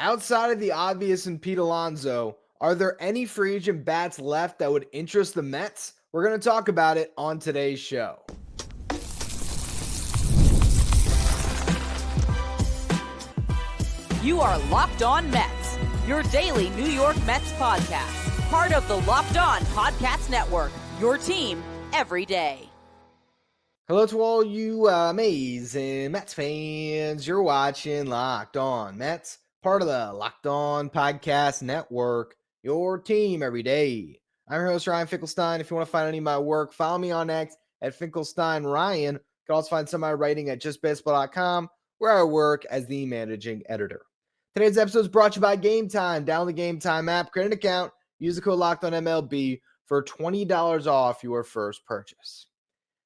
Outside of the obvious and Pete Alonso, are there any free agent bats left that would interest the Mets? We're going to talk about it on today's show. You are Locked On Mets, your daily New York Mets podcast. Part of the Locked On Podcast Network, your team every day. Hello to all you amazing Mets fans. You're watching Locked On Mets, part of the Locked On Podcast Network, your team every day. I'm your host, Ryan Finkelstein. If you want to find any of my work, follow me on X at Finkelstein Ryan. You can also find some of my writing at justbaseball.com, where I work as the managing editor. Today's episode is brought to you by Game Time. Download the Game Time app, create an account, use the code LOCKEDONMLB for $20 off your first purchase.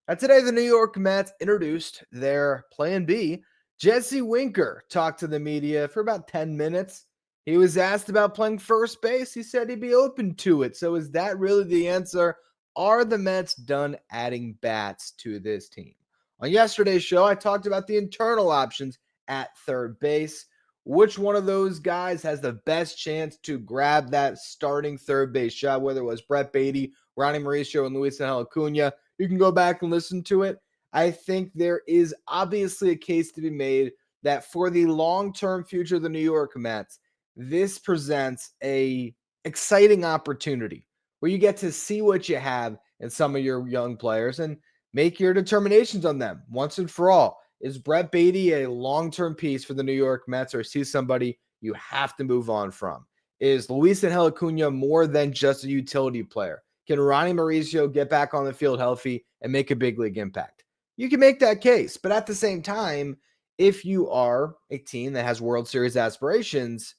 Now, today, the New York Mets introduced their plan B. Jesse Winker talked to the media for about 10 minutes. He was asked about playing first base. He said he'd be open to it. So is that really the answer? Are the Mets done adding bats to this team? On yesterday's show, I talked about the internal options at third base. Which one of those guys has the best chance to grab that starting third base shot, whether it was Brett Beatty, Ronnie, Mauricio, and Luis Angel Acuna? You can go back and listen to it. I think there is obviously a case to be made that for the long-term future of the New York Mets, this presents a exciting opportunity where you get to see what you have in some of your young players and make your determinations on them once and for all. Is Brett Beatty a long-term piece for the New York Mets, or is he somebody you have to move on from? Is Luis Angel Acuna more than just a utility player? Can Ronnie Mauricio get back on the field healthy and make a big league impact? You can make that case, but at the same time, if you are a team that has World Series aspirations,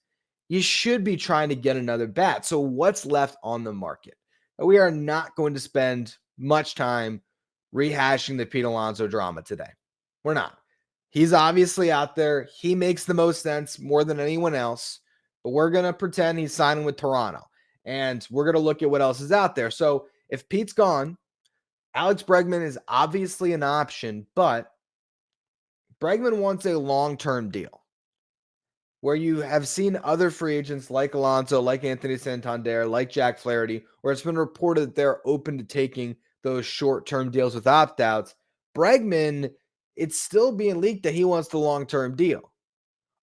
you should be trying to get another bat. So what's left on the market? We are not going to spend much time rehashing the Pete Alonso drama today. We're not. He's obviously out there. He makes the most sense more than anyone else, but we're going to pretend he's signing with Toronto. And we're going to look at what else is out there. So if Pete's gone, Alex Bregman is obviously an option, but Bregman wants a long-term deal where you have seen other free agents like Alonso, like Anthony Santander, like Jack Flaherty, where it's been reported that they're open to taking those short-term deals with opt-outs. Bregman, it's still being leaked that he wants the long-term deal.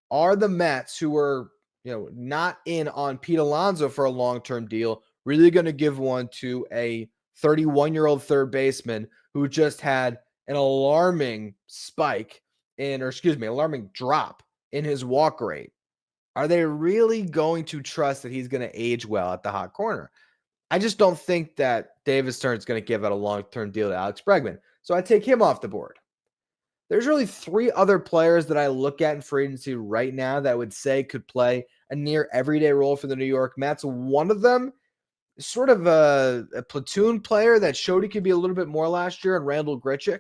Are the Mets, who are not in on Pete Alonso for a long-term deal, really going to give one to a 31-year-old third baseman who just had an alarming alarming drop in his walk rate? Are they really going to trust that he's going to age well at the hot corner? I just don't think that Davis Stern's going to give out a long-term deal to Alex Bregman. So I take him off the board. There's really three other players that I look at in free agency right now that I would say could play a near everyday role for the New York Mets. One of them is sort of a platoon player that showed he could be a little bit more last year, and Randall Grichuk.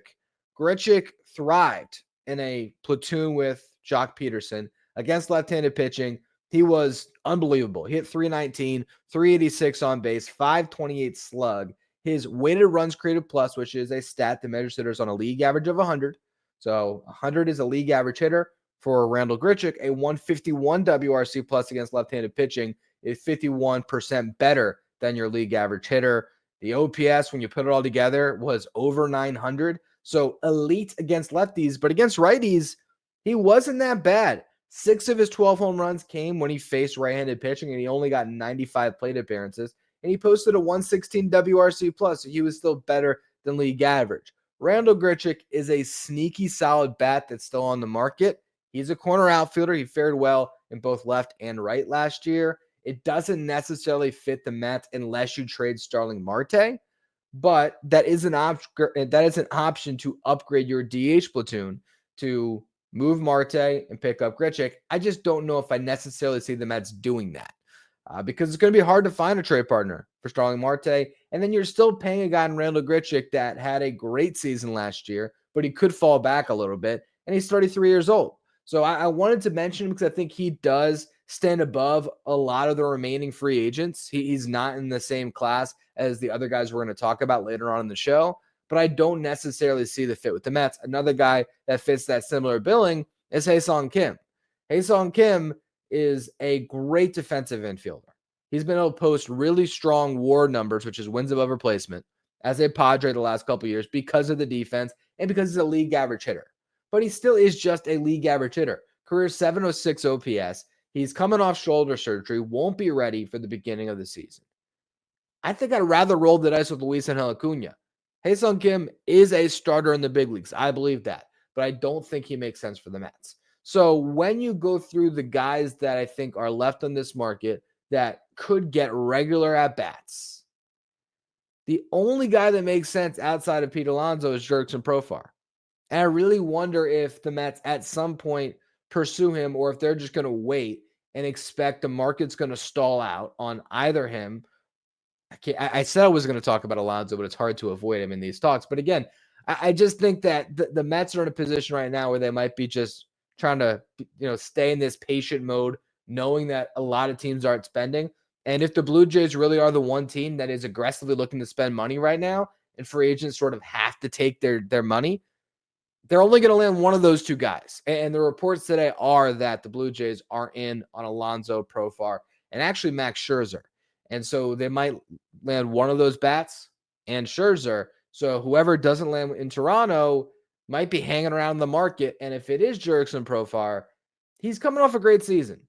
Grichuk thrived in a platoon with Jock Peterson against left-handed pitching. He was unbelievable. He hit 319, 386 on base, 528 slug. His weighted runs created plus, which is a stat that measures hitters on a league average of 100. So 100 is a league average hitter for Randall Grichuk. A 151 WRC plus against left-handed pitching is 51% better than your league average hitter. The OPS, when you put it all together, was over 900. So elite against lefties, but against righties, he wasn't that bad. 6 of his 12 home runs came when he faced right-handed pitching, and he only got 95 plate appearances. And he posted a 116 WRC plus, so he was still better than league average. Randall Grichuk is a sneaky solid bat that's still on the market. He's a corner outfielder. He fared well in both left and right last year. It doesn't necessarily fit the Mets unless you trade Starling Marte, but that is an option to upgrade your DH platoon to move Marte and pick up Grichuk. I just don't know if I necessarily see the Mets doing that. Because it's going to be hard to find a trade partner for Starling Marte. And then you're still paying a guy in Randall Grichuk that had a great season last year, but he could fall back a little bit. And he's 33 years old. So I wanted to mention him because I think he does stand above a lot of the remaining free agents. He's not in the same class as the other guys we're going to talk about later on in the show. But I don't necessarily see the fit with the Mets. Another guy that fits that similar billing is Hae-Sung Kim. Hae-Sung Kim is a great defensive infielder. He's been able to post really strong WAR numbers, which is wins above replacement, as a Padre the last couple of years because of the defense and because he's a league average hitter. But he still is just a league average hitter. Career 706 OPS. He's coming off shoulder surgery, won't be ready for the beginning of the season. I think I'd rather roll the dice with Luis Angel Acuna. Ha-Seong Kim is a starter in the big leagues. I believe that. But I don't think he makes sense for the Mets. So when you go through the guys that I think are left on this market that could get regular at-bats, the only guy that makes sense outside of Pete Alonso is Jurickson Profar. And I really wonder if the Mets at some point pursue him or if they're just going to wait and expect the market's going to stall out on either him. I said I was going to talk about Alonso, but it's hard to avoid him in these talks. But again, I just think that the Mets are in a position right now where they might be just trying to, stay in this patient mode, knowing that a lot of teams aren't spending. And if the Blue Jays really are the one team that is aggressively looking to spend money right now, and free agents sort of have to take their money, they're only going to land one of those two guys. And the reports today are that the Blue Jays are in on Alonso, Profar, and actually Max Scherzer. And so they might land one of those bats and Scherzer. So whoever doesn't land in Toronto might be hanging around the market. And if it is Jurickson Profar, he's coming off a great season.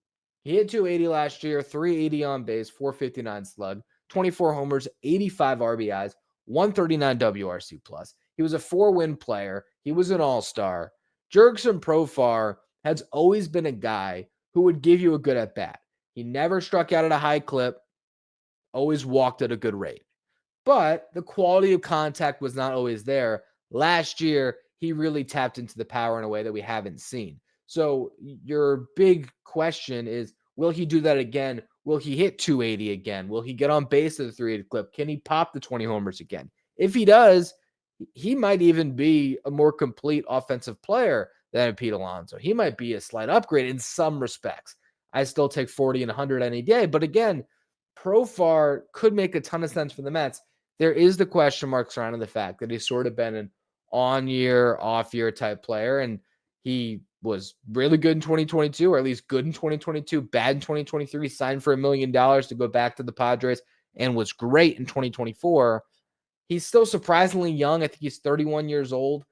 He hit 280 last year, 380 on base, 459 slug, 24 homers, 85 RBIs, 139 WRC plus. He was a 4-win player. He was an all-star. Jurickson Profar has always been a guy who would give you a good at-bat. He never struck out at a high clip, always walked at a good rate. But the quality of contact was not always there. Last year, he really tapped into the power in a way that we haven't seen. So your big question is, will he do that again? Will he hit 280 again? Will he get on base at the 380 clip? Can he pop the 20 homers again? If he does, he might even be a more complete offensive player than Pete Alonso. He might be a slight upgrade in some respects. I still take 40 and 100 any day. But again, Profar could make a ton of sense for the Mets. There is the question mark surrounding the fact that he's sort of been an on-year, off-year type player, and he was really good in 2022, or at least good in 2022, bad in 2023, signed for $1 million to go back to the Padres, and was great in 2024. He's still surprisingly young. I think he's 31 years old.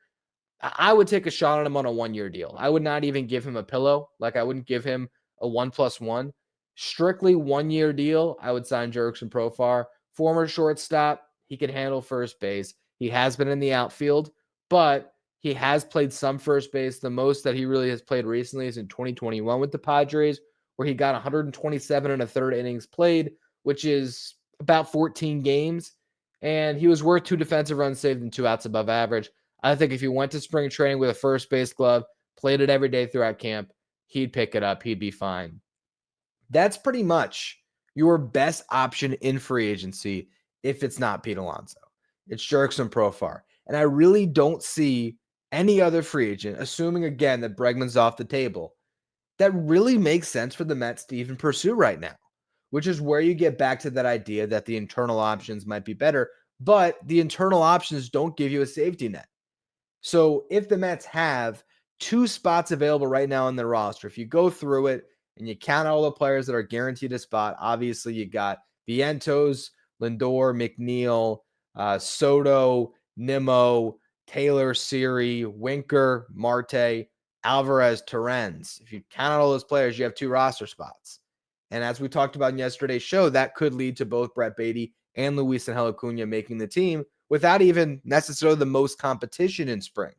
I would take a shot on him on a 1-year deal. I would not even give him a pillow. Like, I wouldn't give him a 1+1. Strictly 1-year deal, I would sign Jurickson Profar. Former shortstop, he can handle first base. He has been in the outfield, but he has played some first base. The most that he really has played recently is in 2021 with the Padres, where he got 127 and a third innings played, which is about 14 games. And he was worth 2 defensive runs saved and 2 outs above average. I think if he went to spring training with a first base glove, played it every day throughout camp, he'd pick it up. He'd be fine. That's pretty much your best option in free agency if it's not Pete Alonso. It's Jurickson Profar. And I really don't see any other free agent, assuming again that Bregman's off the table, that really makes sense for the Mets to even pursue right now, which is where you get back to that idea that the internal options might be better, but the internal options don't give you a safety net. So if the Mets have 2 spots available right now on their roster, if you go through it and you count all the players that are guaranteed a spot, obviously you got Vientos, Lindor, McNeil, Soto, Nimmo, Taylor, Siri, Winker, Marte, Alvarez, Torrens. If you count all those players, you have 2 roster spots. And as we talked about in yesterday's show, that could lead to both Brett Beatty and Luis Angel Acuna making the team without even necessarily the most competition in spring.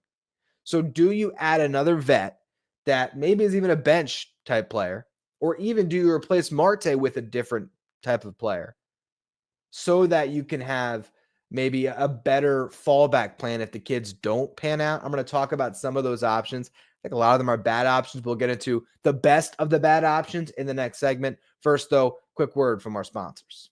So do you add another vet that maybe is even a bench type player, or even do you replace Marte with a different type of player so that you can have maybe a better fallback plan if the kids don't pan out? I'm going to talk about some of those options. I think a lot of them are bad options. We'll get into the best of the bad options in the next segment. First, though, quick word from our sponsors.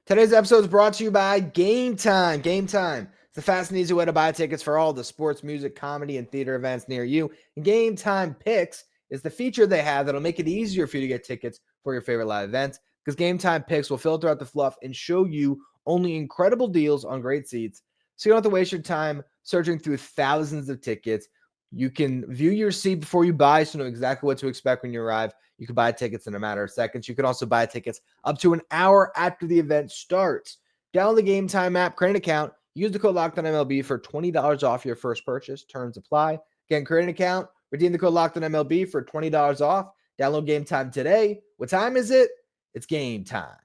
Today's episode is brought to you by Game Time. Game Time. It's the fast and easy way to buy tickets for all the sports, music, comedy, and theater events near you. And Game Time Picks is the feature they have that'll make it easier for you to get tickets for your favorite live events, because Game Time Picks will filter out the fluff and show you only incredible deals on great seats, so you don't have to waste your time searching through thousands of tickets. You can view your seat before you buy, so know exactly what to expect when you arrive. You can buy tickets in a matter of seconds. You can also buy tickets up to an hour after the event starts. Download the Game Time app, create an account, use the code LOCKEDONMLB for $20 off your first purchase. Terms apply. Again, create an account, redeem the code LOCKEDONMLB for $20 off. Download Game Time today. What time is it? It's game time.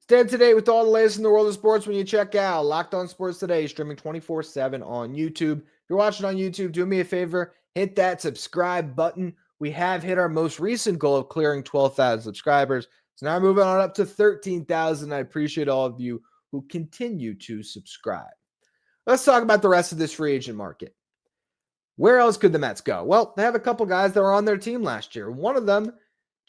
Stay up to date with all the latest in the world of sports when you check out Locked On Sports Today, streaming 24/7 on YouTube. If you're watching on YouTube, do me a favor, hit that subscribe button. We have hit our most recent goal of clearing 12,000 subscribers. So now we're moving on up to 13,000. I appreciate all of you who continue to subscribe. Let's talk about the rest of this free agent market. Where else could the Mets go? Well, they have a couple guys that were on their team last year. One of them,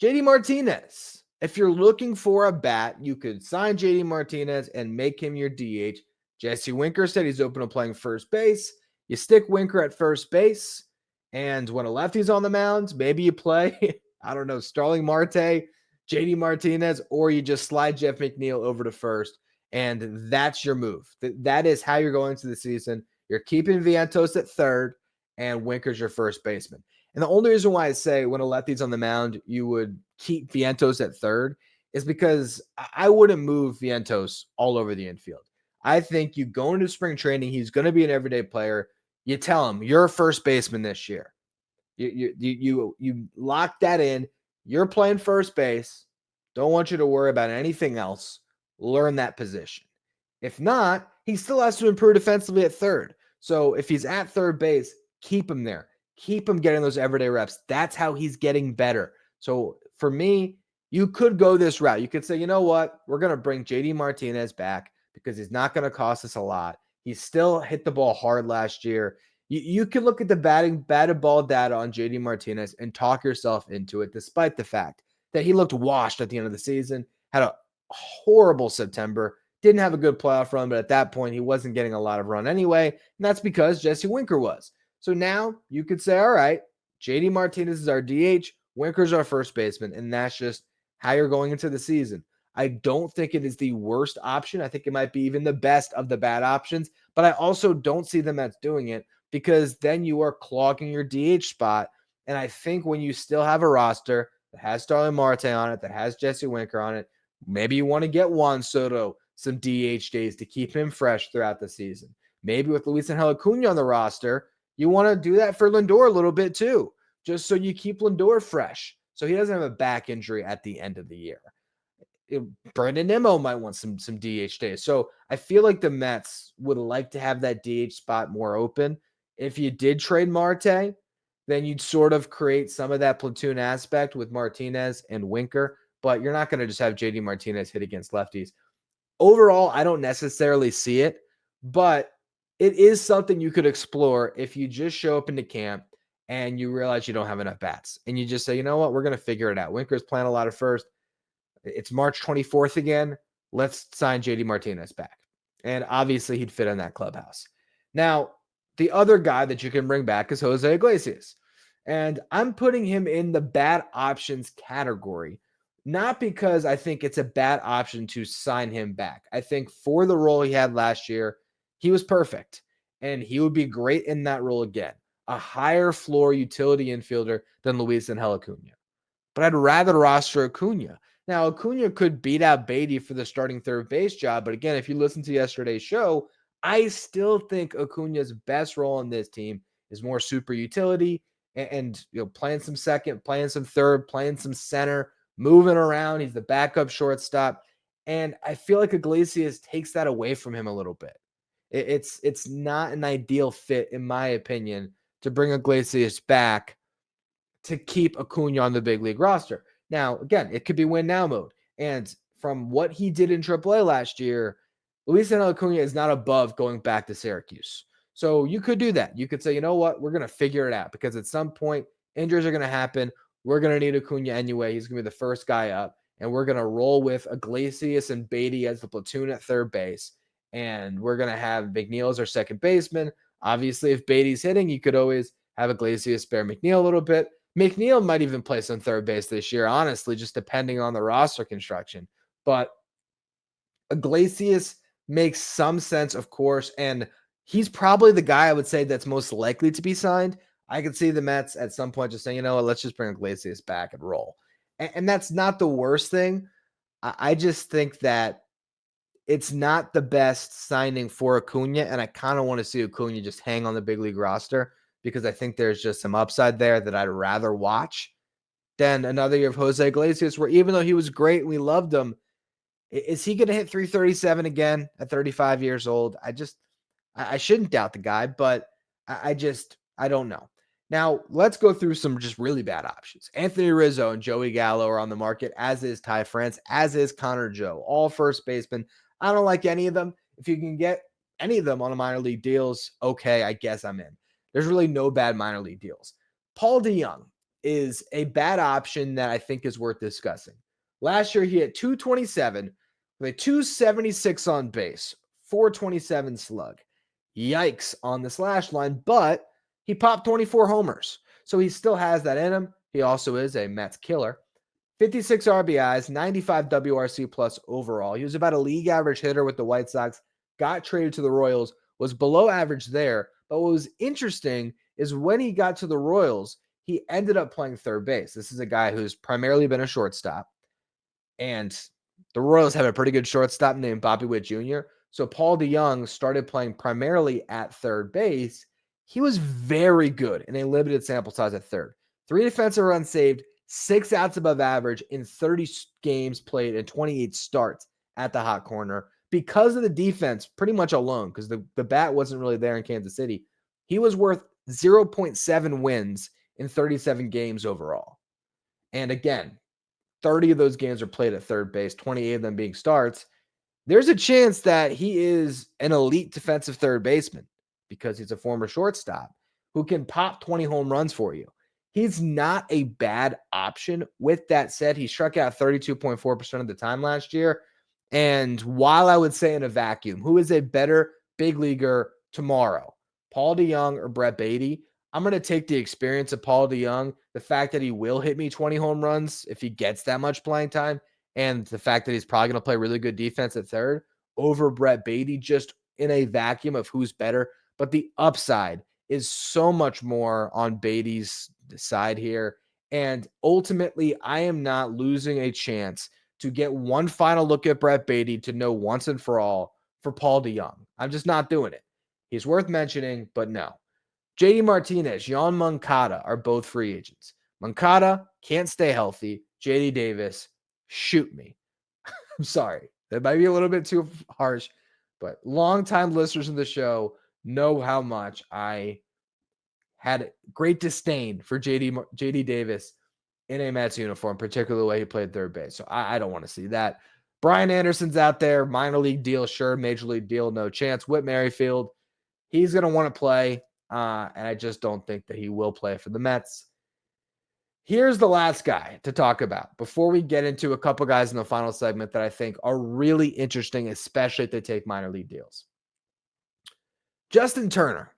JD Martinez. If you're looking for a bat, you could sign JD Martinez and make him your DH. Jesse Winker said he's open to playing first base. You stick Winker at first base, and when a lefty's on the mound, maybe you play, I don't know, Starling Marte, JD Martinez, or you just slide Jeff McNeil over to first, and that's your move. That is how you're going to the season. You're keeping Vientos at third, and Winker's your first baseman. And the only reason why I say when a lefty's on the mound, you would keep Vientos at third is because I wouldn't move Vientos all over the infield. I think you go into spring training, he's going to be an everyday player. You tell him you're a first baseman this year. You lock that in. You're playing first base. Don't want you to worry about anything else. Learn that position. If not, he still has to improve defensively at third. So if he's at third base, keep him there. Keep him getting those everyday reps. That's how he's getting better. So for me, you could go this route. You could say, you know what? We're going to bring JD Martinez back because he's not going to cost us a lot. He still hit the ball hard last year. You can look at the batted ball data on JD Martinez and talk yourself into it, despite the fact that he looked washed at the end of the season, had a horrible September, didn't have a good playoff run, but at that point, he wasn't getting a lot of run anyway. And that's because Jesse Winker was. So now you could say, all right, JD Martinez is our DH, Winker's our first baseman, and that's just how you're going into the season. I don't think it is the worst option. I think it might be even the best of the bad options, but I also don't see the Mets doing it because then you are clogging your DH spot. And I think when you still have a roster that has Starling Marte on it, that has Jesse Winker on it, maybe you want to get Juan Soto some DH days to keep him fresh throughout the season. Maybe with Luisangel Acuna on the roster, you want to do that for Lindor a little bit too, just so you keep Lindor fresh, so he doesn't have a back injury at the end of the year. Brandon Nimmo might want some DH days. So I feel like the Mets would like to have that DH spot more open. If you did trade Marte, then you'd sort of create some of that platoon aspect with Martinez and Winker, but you're not going to just have JD Martinez hit against lefties. Overall, I don't necessarily see it, but it is something you could explore if you just show up into camp and you realize you don't have enough bats. And you just say, you know what, we're going to figure it out. Winker's playing a lot of first. It's March 24th again. Let's sign JD Martinez back. And obviously he'd fit in that clubhouse. Now, the other guy that you can bring back is Jose Iglesias. And I'm putting him in the bad options category, not because I think it's a bad option to sign him back. I think for the role he had last year, he was perfect, and he would be great in that role again. A higher floor utility infielder than Luisangel Acuna. But I'd rather roster Acuna. Now, Acuna could beat out Beatty for the starting third base job, but again, if you listen to yesterday's show, I still think Acuna's best role on this team is more super utility and playing some second, playing some third, playing some center, moving around. He's the backup shortstop. And I feel like Iglesias takes that away from him a little bit. It's not an ideal fit, in my opinion, to bring Iglesias back to keep Acuna on the big league roster. Now, again, it could be win now mode. And from what he did in AAA last year, Luisangel Acuna is not above going back to Syracuse. So you could do that. You could say, you know what, we're going to figure it out because at some point, injuries are going to happen. We're going to need Acuna anyway. He's going to be the first guy up. And we're going to roll with Iglesias and Beatty as the platoon at third base. And we're going to have McNeil as our second baseman. Obviously, if Beatty's hitting, you could always have Iglesias spare McNeil a little bit. McNeil might even play some third base this year, honestly, just depending on the roster construction. But Iglesias makes some sense, of course, and he's probably the guy I would say that's most likely to be signed. I could see the Mets at some point just saying, you know what, let's just bring Iglesias back and roll. And that's not the worst thing. I just think that it's not the best signing for Acuna, and I kind of want to see Acuna just hang on the big league roster because I think there's just some upside there that I'd rather watch than another year of Jose Iglesias, where even though he was great and we loved him, is he going to hit 337 again at 35 years old? I shouldn't doubt the guy, but I don't know. Now, let's go through some just really bad options. Anthony Rizzo and Joey Gallo are on the market, as is Ty France, as is Connor Joe, all first basemen. I don't like any of them. If you can get any of them on a minor league deals, okay, I guess I'm in. There's really no bad minor league deals. Paul DeJong is a bad option that I think is worth discussing. Last year, he had 227 with a 276 on base, 427 slug. Yikes on the slash line, but he popped 24 homers. So he still has that in him. He also is a Mets killer. 56 RBIs, 95 WRC plus overall. He was about a league average hitter with the White Sox, got traded to the Royals, was below average there. But what was interesting is when he got to the Royals, he ended up playing third base. This is a guy who's primarily been a shortstop. And the Royals have a pretty good shortstop named Bobby Witt Jr. So Paul DeJong started playing primarily at third base. He was very good in a limited sample size at third. 3 defensive runs saved, 6 outs above average in 30 games played and 28 starts at the hot corner. Because of the defense, pretty much alone, because the bat wasn't really there in Kansas City, he was worth 0.7 wins in 37 games overall. And again, 30 of those games are played at third base, 28 of them being starts. There's a chance that he is an elite defensive third baseman because he's a former shortstop who can pop 20 home runs for you. He's not a bad option. With that said, he struck out 32.4% of the time last year. And while I would say in a vacuum, who is a better big leaguer tomorrow, Paul DeJong or Brett Beatty? I'm going to take the experience of Paul DeJong, the fact that he will hit me 20 home runs if he gets that much playing time, and the fact that he's probably going to play really good defense at third over Brett Beatty, just in a vacuum of who's better. But the upside is so much more on Beatty's side here. And ultimately, I am not losing a chance to get one final look at Brett Beatty to know once and for all for Paul DeJong. I'm just not doing it. He's worth mentioning, but no. JD Martinez, Yoan Moncada are both free agents. Moncada can't stay healthy. JD Davis, shoot me. I'm sorry. That might be a little bit too harsh, but longtime listeners of the show know how much I had great disdain for JD Davis in a Mets uniform, particularly the way he played third base. So I don't want to see that. Brian Anderson's out there, minor league deal, sure. Major league deal, no chance. Whit Merrifield, he's going to want to play, and I just don't think that he will play for the Mets. Here's the last guy to talk about before we get into a couple guys in the final segment that I think are really interesting, especially if they take minor league deals. Justin Turner.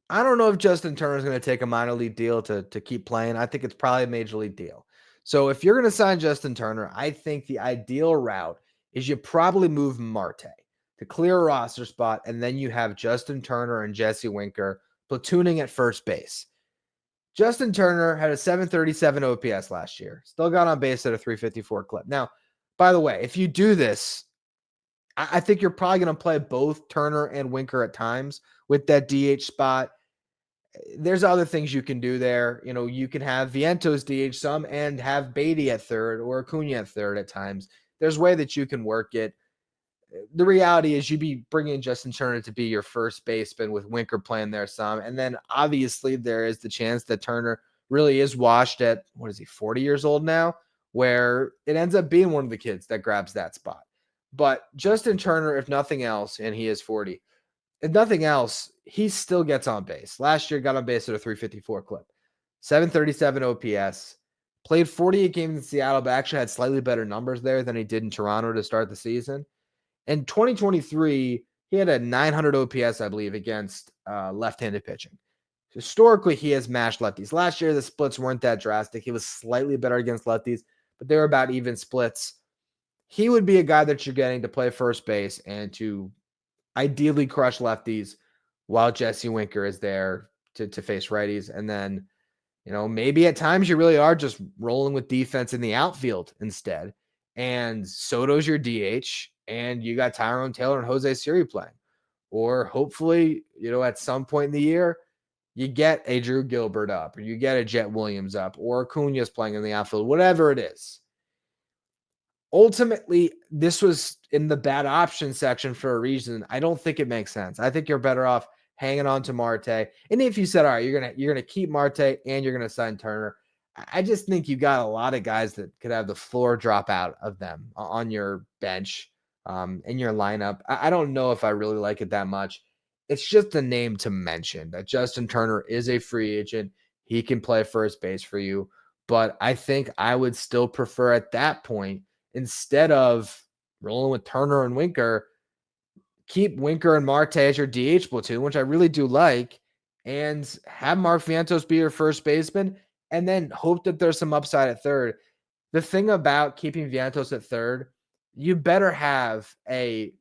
I don't know if Justin Turner is going to take a minor league deal to keep playing. I think it's probably a major league deal. So if you're going to sign Justin Turner, I think the ideal route is you probably move Marte to clear a roster spot, and then you have Justin Turner and Jesse Winker platooning at first base. Justin Turner had a 737 OPS last year. Still got on base at a 354 clip. Now, by the way, if you do this, I think you're probably going to play both Turner and Winker at times with that DH spot. There's other things you can do there. You know, you can have Vientos DH some and have Beatty at third or Acuna at third at times. There's a way that you can work it. The reality is you'd be bringing Justin Turner to be your first baseman with Winker playing there some. And then obviously there is the chance that Turner really is washed at, 40 years old now, where it ends up being one of the kids that grabs that spot. But Justin Turner, if nothing else, and he is 40, if nothing else, he still gets on base. Last year got on base at a 354 clip, 737 OPS, played 48 games in Seattle, but actually had slightly better numbers there than he did in Toronto to start the season. In 2023, he had a 900 OPS, I believe, against left-handed pitching. Historically, he has mashed lefties. Last year, the splits weren't that drastic. He was slightly better against lefties, but they were about even splits. He would be a guy that you're getting to play first base and to ideally crush lefties while Jesse Winker is there to face righties. And then, maybe at times you really are just rolling with defense in the outfield instead. And Soto's your DH, and you got Tyrone Taylor and Jose Siri playing. Or hopefully, at some point in the year, you get a Drew Gilbert up, or you get a Jet Williams up, or Acuna's playing in the outfield, whatever it is. Ultimately, this was in the bad option section for a reason. I don't think it makes sense. I think you're better off hanging on to Marte. And if you said, all right, you're gonna keep Marte and you're gonna sign Turner, I just think you got a lot of guys that could have the floor drop out of them on your bench, in your lineup. I don't know if I really like it that much. It's just a name to mention that Justin Turner is a free agent. He can play first base for you. But I think I would still prefer at that point, instead of rolling with Turner and Winker, keep Winker and Marte as your DH platoon, which I really do like, and have Mark Vientos be your first baseman, and then hope that there's some upside at third. The thing about keeping Vientos at third, you better have a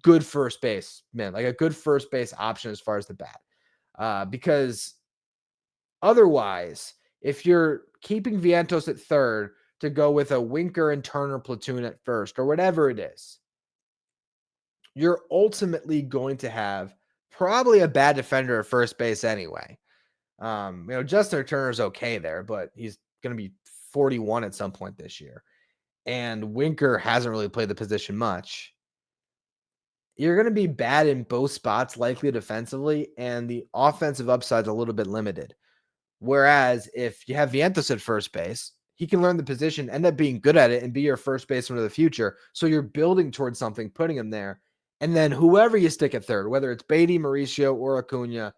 good first baseman, like a good first base option as far as the bat. Because otherwise, if you're keeping Vientos at third to go with a Winker and Turner platoon at first, or whatever it is, you're ultimately going to have probably a bad defender at first base anyway. Justin Turner's okay there, but he's going to be 41 at some point this year. And Winker hasn't really played the position much. You're going to be bad in both spots, likely defensively, and the offensive upside's a little bit limited. Whereas if you have Vientos at first base, he can learn the position, end up being good at it, and be your first baseman of the future. So you're building towards something, putting him there. And then whoever you stick at third, whether it's Beatty, Mauricio, or Acuna,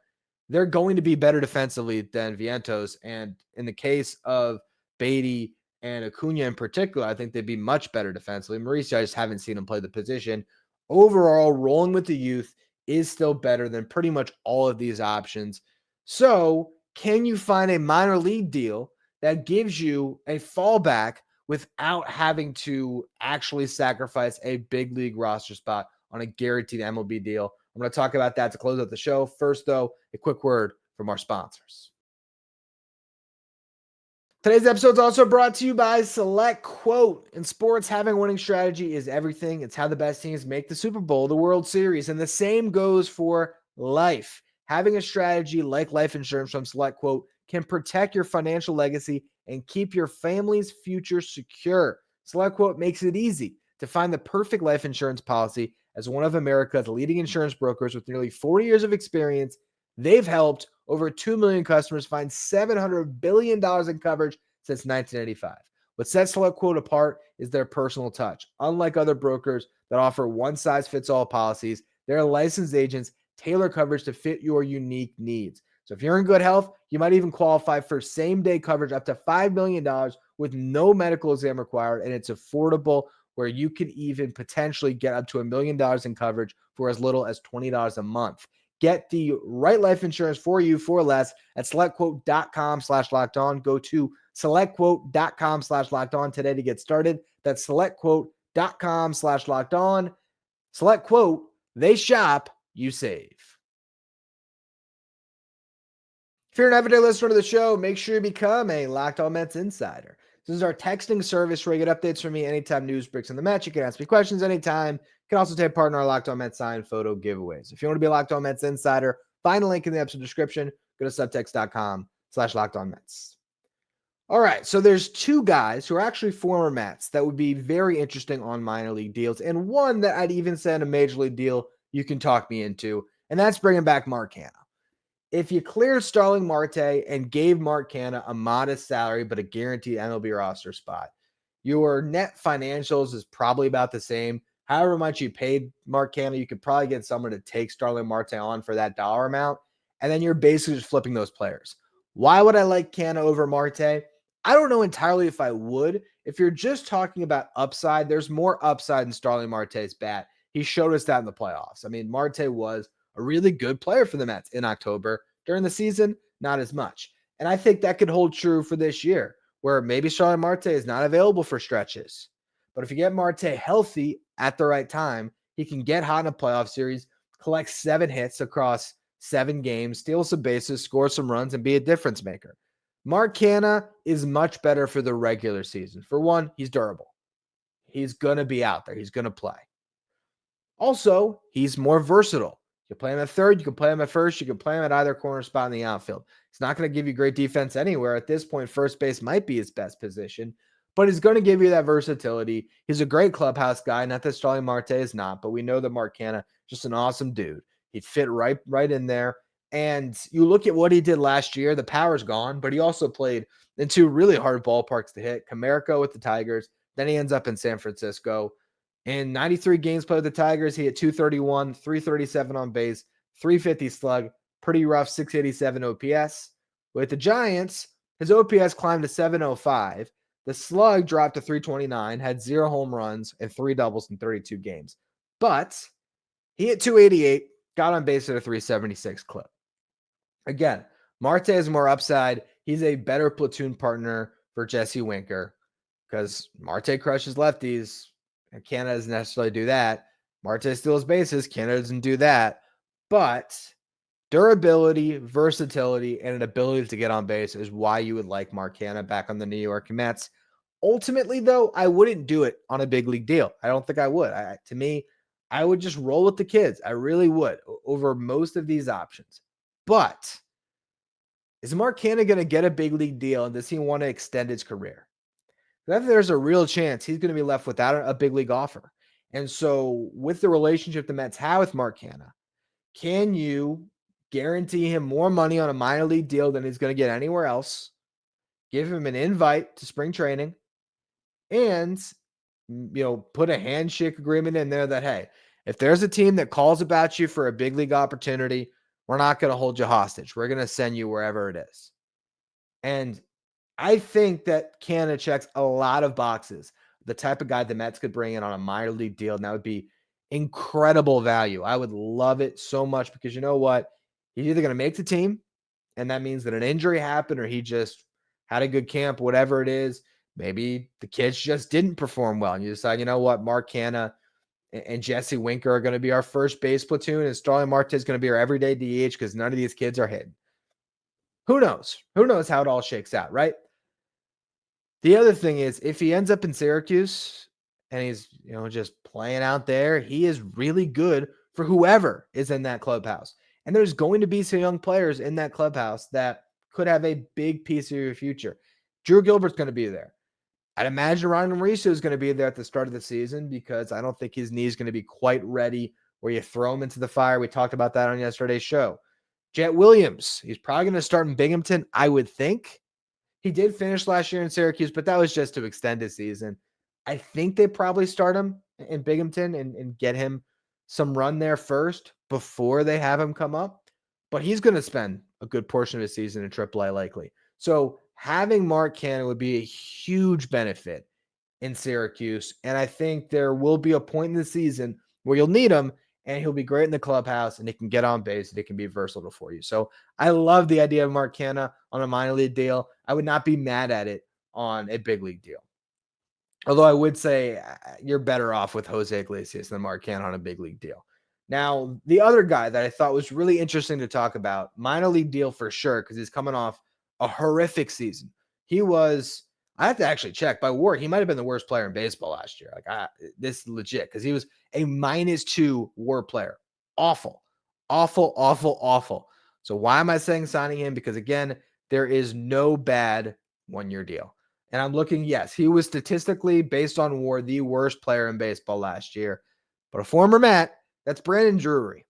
they're going to be better defensively than Vientos. And in the case of Beatty and Acuna in particular, I think they'd be much better defensively. Mauricio, I just haven't seen him play the position. Overall, rolling with the youth is still better than pretty much all of these options. So can you find a minor league deal that gives you a fallback without having to actually sacrifice a big league roster spot on a guaranteed MLB deal? I'm going to talk about that to close out the show. First, though, a quick word from our sponsors. Today's episode is also brought to you by Select Quote. In sports, having a winning strategy is everything. It's how the best teams make the Super Bowl, the World Series, and the same goes for life. Having a strategy like life insurance from Select Quote can protect your financial legacy and keep your family's future secure. Select Quote makes it easy to find the perfect life insurance policy. As one of America's leading insurance brokers with nearly 40 years of experience, they've helped over 2 million customers find $700 billion in coverage since 1985. What sets Select Quote apart is their personal touch. Unlike other brokers that offer one-size-fits-all policies, their licensed agents tailor coverage to fit your unique needs. So if you're in good health, you might even qualify for same-day coverage up to $5 million with no medical exam required, and it's affordable, where you could even potentially get up to $1 million in coverage for as little as $20 a month. Get the right life insurance for you for less at selectquote.com/lockedon. Go to selectquote.com/lockedon today to get started. That's selectquote.com/lockedon. Select Quote, they shop, you save. If you're an everyday listener to the show, make sure you become a Locked On Mets insider. This is our texting service where you get updates from me anytime news breaks in the match. You can ask me questions anytime. You can also take part in our Locked On Mets sign photo giveaways. If you want to be a Locked On Mets insider, find a link in the episode description. Go to subtext.com/LockedOnMets. All right, so there's two guys who are actually former Mets that would be very interesting on minor league deals, and one that I'd even send a major league deal you can talk me into, and that's bringing back Mark Canha. If you cleared Starling Marte and gave Mark Canha a modest salary but a guaranteed MLB roster spot, your net financials is probably about the same. However much you paid Mark Canha, you could probably get someone to take Starling Marte on for that dollar amount, and then you're basically just flipping those players. Why would I like Canha over Marte? I don't know entirely if I would. If you're just talking about upside, there's more upside in Starling Marte's bat. He showed us that in the playoffs. I mean, Marte was a really good player for the Mets in October. During the season, not as much. And I think that could hold true for this year, where maybe Starling Marte is not available for stretches. But if you get Marte healthy at the right time, he can get hot in a playoff series, collect 7 hits across 7 games, steal some bases, score some runs, and be a difference maker. Mark Canha is much better for the regular season. For one, he's durable. He's going to be out there. He's going to play. Also, he's more versatile. You can play him at third, you can play him at first, you can play him at either corner spot in the outfield. He's not going to give you great defense anywhere. At this point, first base might be his best position, but he's going to give you that versatility. He's a great clubhouse guy. Not that Starling Marte is not, but we know that Mark Canha is just an awesome dude. He'd fit right in there. And you look at what he did last year, the power's gone, but he also played in 2 really hard ballparks to hit. Comerica with the Tigers, then he ends up in San Francisco. In 93 games played with the Tigers, he hit 231, 337 on base, 350 slug, pretty rough 687 OPS. With the Giants, his OPS climbed to 705. The slug dropped to 329, had 0 home runs and 3 doubles in 32 games. But he hit 288, got on base at a 376 clip. Again, Marte has more upside. He's a better platoon partner for Jesse Winker because Marte crushes lefties. And Canha doesn't necessarily do that. Marte steals bases. Canha doesn't do that. But durability, versatility, and an ability to get on base is why you would like Mark Canha back on the New York Mets. Ultimately, though, I wouldn't do it on a big league deal. I don't think I would. To me, I would just roll with the kids. I really would over most of these options. But is Mark Canha going to get a big league deal, and does he want to extend his career? There's a real chance he's going to be left without a big league offer. And so with the relationship the Mets have with Mark Canha, can you guarantee him more money on a minor league deal than he's going to get anywhere else, give him an invite to spring training, and put a handshake agreement in there that, hey, if there's a team that calls about you for a big league opportunity, we're not going to hold you hostage. We're going to send you wherever it is. And I think that Canha checks a lot of boxes. The type of guy the Mets could bring in on a minor league deal, and that would be incredible value. I would love it so much because you know what? He's either going to make the team, and that means that an injury happened or he just had a good camp, whatever it is. Maybe the kids just didn't perform well, and you decide, you know what? Mark Canha and Jesse Winker are going to be our first base platoon, and Starling Marte is going to be our everyday DH because none of these kids are hitting. Who knows? Who knows how it all shakes out, right? The other thing is, if he ends up in Syracuse and he's, just playing out there, he is really good for whoever is in that clubhouse. And there's going to be some young players in that clubhouse that could have a big piece of your future. Drew Gilbert's going to be there. I'd imagine Ryan Mauricio is going to be there at the start of the season because I don't think his knee is going to be quite ready where you throw him into the fire. We talked about that on yesterday's show. Jet Williams, he's probably going to start in Binghamton, I would think. He did finish last year in Syracuse, but that was just to extend his season. I think they probably start him in Binghamton and get him some run there first before they have him come up. But he's going to spend a good portion of his season in AAA likely. So having Mark Canha would be a huge benefit in Syracuse. And I think there will be a point in the season where you'll need him and he'll be great in the clubhouse and he can get on base and he can be versatile for you. So I love the idea of Mark Canha on a minor league deal. I would not be mad at it on a big league deal. Although I would say you're better off with Jose Iglesias than Mark Canha on a big league deal. Now, the other guy that I thought was really interesting to talk about, minor league deal for sure, because he's coming off a horrific season. He was, I have to actually check by WAR, he might have been the worst player in baseball last year. This is legit because he was a -2 WAR player. Awful. So why am I saying signing him? Because again, there is no bad one-year deal. And I'm looking, yes, he was statistically, based on WAR, the worst player in baseball last year. But a former Met, that's Brandon Drury.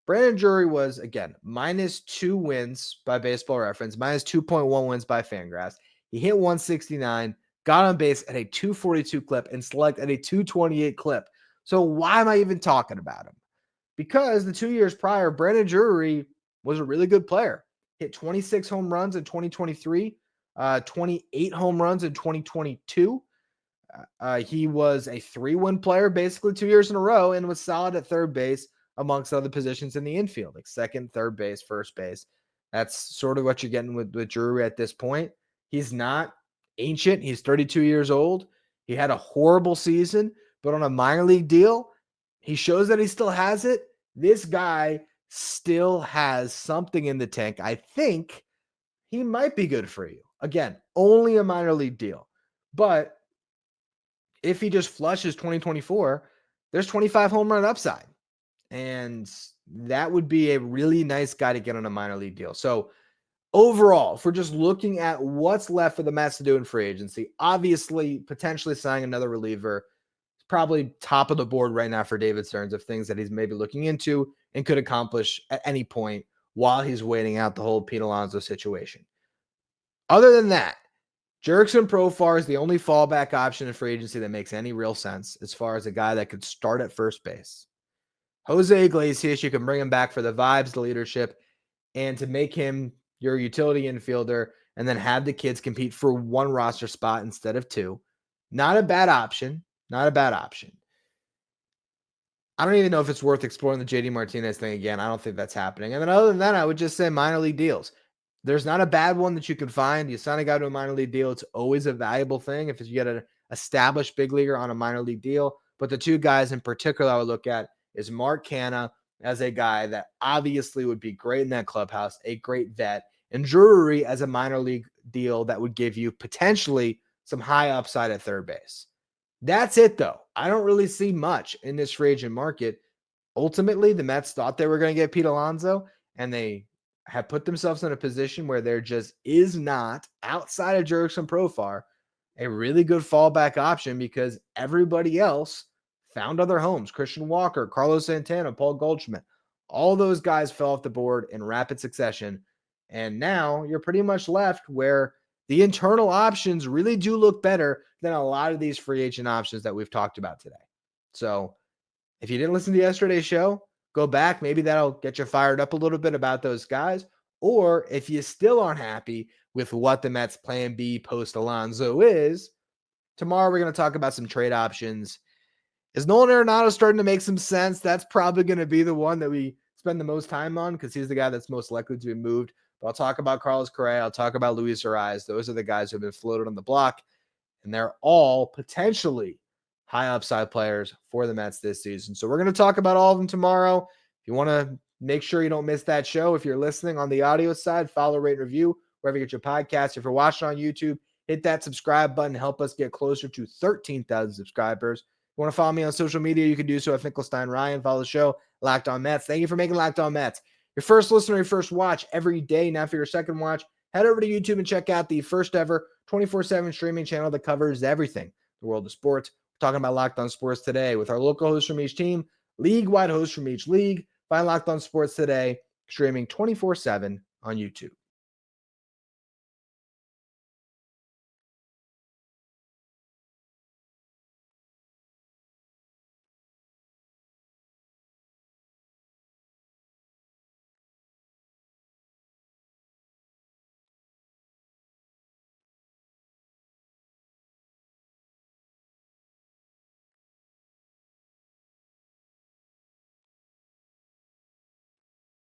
Brandon Drury was, again, -2 wins by Baseball Reference, -2.1 wins by Fangraphs. He hit 169, got on base at a 242 clip, and slugged at a 228 clip. So why am I even talking about him? Because the 2 years prior, Brandon Drury was a really good player. Hit 26 home runs in 2023, 28 home runs in 2022. He was a 3-win player basically 2 years in a row and was solid at third base amongst other positions in the infield, like second, third base, first base. That's sort of what you're getting with Drury at this point. He's not ancient. He's 32 years old. He had a horrible season, but on a minor league deal, he shows that he still has it. This guy still has something in the tank. I think he might be good for you. Again, only a minor league deal. But if he just flushes 2024, there's 25 home run upside. And that would be a really nice guy to get on a minor league deal. So overall, if we're just looking at what's left for the Mets to do in free agency, obviously potentially signing another reliever is probably top of the board right now for David Stearns of things that he's maybe looking into and could accomplish at any point while he's waiting out the whole Pete Alonso situation. Other than that, Jurickson Profar is the only fallback option in free agency that makes any real sense as far as a guy that could start at first base. Jose Iglesias, you can bring him back for the vibes, the leadership, and to make him your utility infielder and then have the kids compete for one roster spot instead of two. Not a bad option. Not a bad option. I don't even know if it's worth exploring the JD Martinez thing again. I don't think that's happening. And then other than that, I would just say minor league deals. There's not a bad one that you can find. You sign a guy to a minor league deal, it's always a valuable thing if you get an established big leaguer on a minor league deal. But the two guys in particular I would look at is Mark Canha as a guy that obviously would be great in that clubhouse, a great vet, and Drury as a minor league deal that would give you potentially some high upside at third base. That's it, though. I don't really see much in this free agent market. Ultimately, the Mets thought they were going to get Pete Alonso, and they have put themselves in a position where there just is not, outside of Jurickson Profar, a really good fallback option because everybody else found other homes. Christian Walker, Carlos Santana, Paul Goldschmidt, all those guys fell off the board in rapid succession. And now you're pretty much left where the internal options really do look better than a lot of these free agent options that we've talked about today. So if you didn't listen to yesterday's show, go back. Maybe that'll get you fired up a little bit about those guys. Or if you still aren't happy with what the Mets plan B post Alonso is, tomorrow we're going to talk about some trade options. Is Nolan Arenado starting to make some sense? That's probably going to be the one that we spend the most time on because he's the guy that's most likely to be moved. But I'll talk about Carlos Correa. I'll talk about Luis Ariz. Those are the guys who have been floated on the block, and they're all potentially high upside players for the Mets this season. So we're going to talk about all of them tomorrow. If you want to make sure you don't miss that show, if you're listening on the audio side, follow, rate, review, wherever you get your podcasts. If you're watching on YouTube, hit that subscribe button. Help us get closer to 13,000 subscribers. If you want to follow me on social media, you can do so at Finkelstein Ryan. Follow the show, Locked On Mets. Thank you for making Locked On Mets your first listener, your first watch every day. Now for your second watch, head over to YouTube and check out the first ever 24/7 streaming channel that covers everything, the world of sports. We're talking about Locked On Sports today with our local hosts from each team, league-wide hosts from each league. Find Locked On Sports today, streaming 24/7 on YouTube.